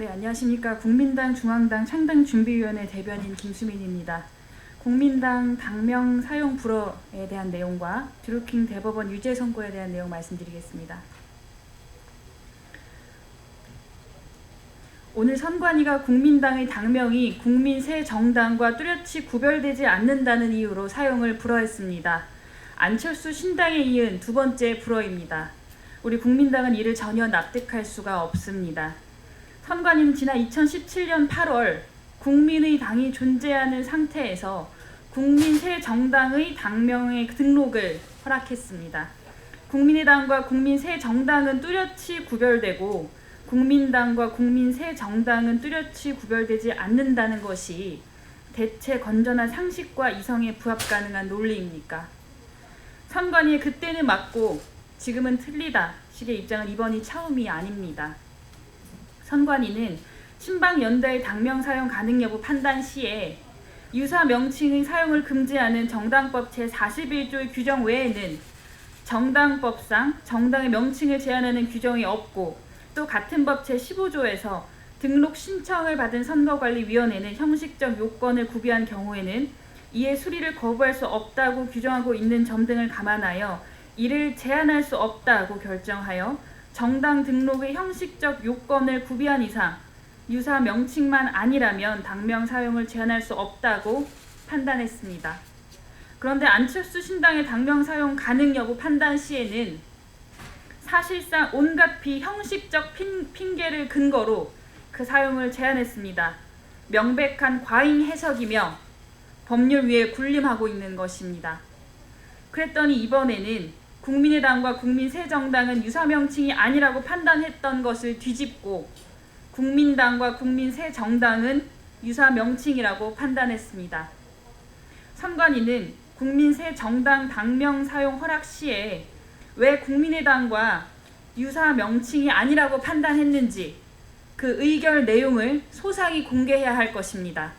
네, 안녕하십니까. 국민당 중앙당 창당준비위원회 대변인 김수민입니다. 국민당 당명 사용 불허에 대한 내용과 드루킹 대법원 유죄 선고에 대한 내용 말씀드리겠습니다. 오늘 선관위가 국민당의 당명이 국민 새 정당과 뚜렷이 구별되지 않는다는 이유로 사용을 불허했습니다. 안철수 신당에 이은 두 번째 불허입니다. 우리 국민당은 이를 전혀 납득할 수가 없습니다. 선관위는 지난 2017년 8월 국민의 당이 존재하는 상태에서 국민 새 정당의 당명의 등록을 허락했습니다. 국민의당과 국민 새 정당은 뚜렷이 구별되고 국민당과 국민 새 정당은 뚜렷이 구별되지 않는다는 것이 대체 건전한 상식과 이성에 부합 가능한 논리입니까? 선관위의 그때는 맞고 지금은 틀리다 식의 입장은 이번이 처음이 아닙니다. 선관위는 신방연대의 당명 사용 가능 여부 판단 시에 유사 명칭의 사용을 금지하는 정당법 제41조의 규정 외에는 정당법상 정당의 명칭을 제한하는 규정이 없고 또 같은 법 제15조에서 등록 신청을 받은 선거관리위원회는 형식적 요건을 구비한 경우에는 이에 수리를 거부할 수 없다고 규정하고 있는 점 등을 감안하여 이를 제한할 수 없다고 결정하여 정당 등록의 형식적 요건을 구비한 이상 유사 명칭만 아니라면 당명 사용을 제한할 수 없다고 판단했습니다. 그런데 안철수 신당의 당명 사용 가능 여부 판단 시에는 사실상 온갖 비형식적 핑계를 근거로 그 사용을 제한했습니다. 명백한 과잉 해석이며 법률 위에 군림하고 있는 것입니다. 그랬더니 이번에는 국민의당과 국민 새 정당은 유사 명칭이 아니라고 판단했던 것을 뒤집고 국민당과 국민 새 정당은 유사 명칭이라고 판단했습니다. 선관위는 국민 새 정당 당명 사용 허락 시에 왜 국민의당과 유사 명칭이 아니라고 판단했는지 그 의결 내용을 소상히 공개해야 할 것입니다.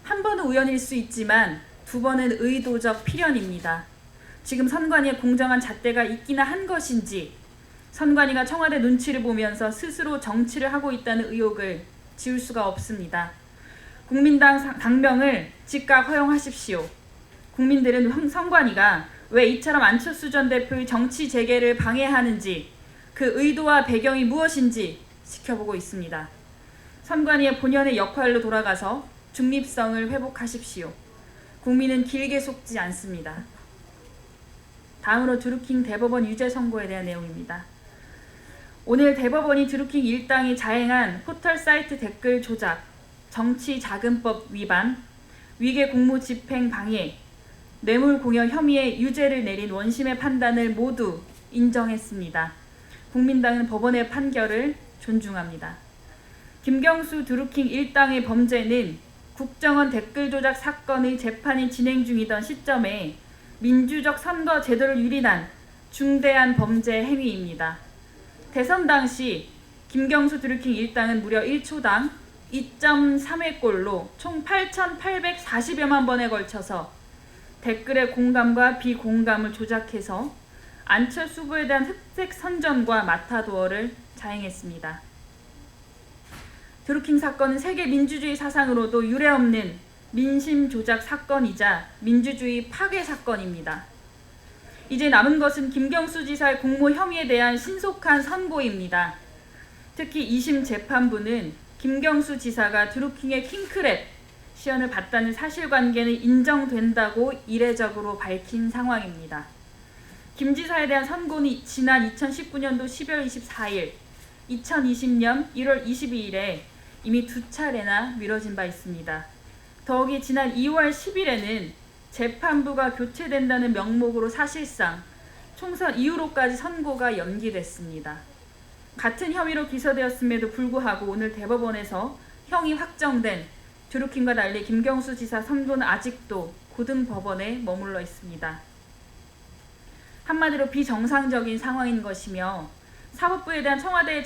한 번은 우연일 수 있지만 두 번은 의도적 필연입니다. 지금 선관위의 공정한 잣대가 있기나 한 것인지 선관위가 청와대 눈치를 보면서 스스로 정치를 하고 있다는 의혹을 지울 수가 없습니다. 국민당 당명을 즉각 허용하십시오. 국민들은 선관위가 왜 이처럼 안철수 전 대표의 정치 재개를 방해하는지 그 의도와 배경이 무엇인지 지켜보고 있습니다. 선관위의 본연의 역할로 돌아가서 중립성을 회복하십시오. 국민은 길게 속지 않습니다. 다음으로 드루킹 대법원 유죄 선고에 대한 내용입니다. 오늘 대법원이 드루킹 일당이 자행한 포털 사이트 댓글 조작, 정치자금법 위반, 위계 공무 집행 방해, 뇌물 공여 혐의의 유죄를 내린 원심의 판단을 모두 인정했습니다. 국민당은 법원의 판결을 존중합니다. 김경수 드루킹 일당의 범죄는 국정원 댓글 조작 사건의 재판이 진행 중이던 시점에 민주적 선거 제도를 유린한 중대한 범죄 행위입니다. 대선 당시 김경수 드루킹 일당은 무려 1초당 2.3회꼴로 총 8,840여만 번에 걸쳐서 댓글의 공감과 비공감을 조작해서 안철수 후보에 대한 흑색 선전과 마타도어를 자행했습니다. 드루킹 사건은 세계 민주주의 사상으로도 유례없는 민심 조작 사건이자 민주주의 파괴 사건입니다. 이제 남은 것은 김경수 지사의 공모 혐의에 대한 신속한 선고입니다. 특히 2심 재판부는 김경수 지사가 드루킹의 킹크랩 시연을 받다는 사실관계는 인정된다고 이례적으로 밝힌 상황입니다. 김 지사에 대한 선고는 지난 2019년도 12월 24일, 2020년 1월 22일에 이미 두 차례나 미뤄진 바 있습니다. 더욱이 지난 2월 10일에는 재판부가 교체된다는 명목으로 사실상 총선 이후로까지 선고가 연기됐습니다. 같은 혐의로 기소되었음에도 불구하고 오늘 대법원에서 형이 확정된 드루킹과 달리 김경수 지사 선고는 아직도 고등법원에 머물러 있습니다. 한마디로 비정상적인 상황인 것이며 사법부에 대한 청와대의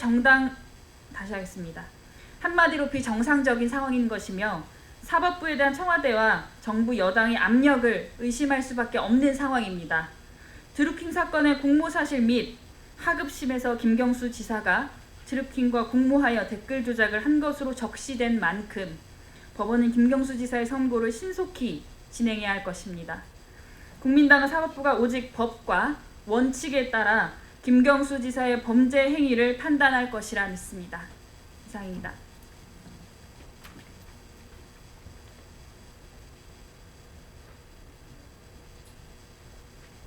한마디로 비정상적인 상황인 것이며 사법부에 대한 청와대와 정부 여당의 압력을 의심할 수밖에 없는 상황입니다. 드루킹 사건의 공모사실 및 하급심에서 김경수 지사가 드루킹과 공모하여 댓글 조작을 한 것으로 적시된 만큼 법원은 김경수 지사의 선고를 신속히 진행해야 할 것입니다. 국민당은 사법부가 오직 법과 원칙에 따라 김경수 지사의 범죄 행위를 판단할 것이라 믿습니다. 이상입니다.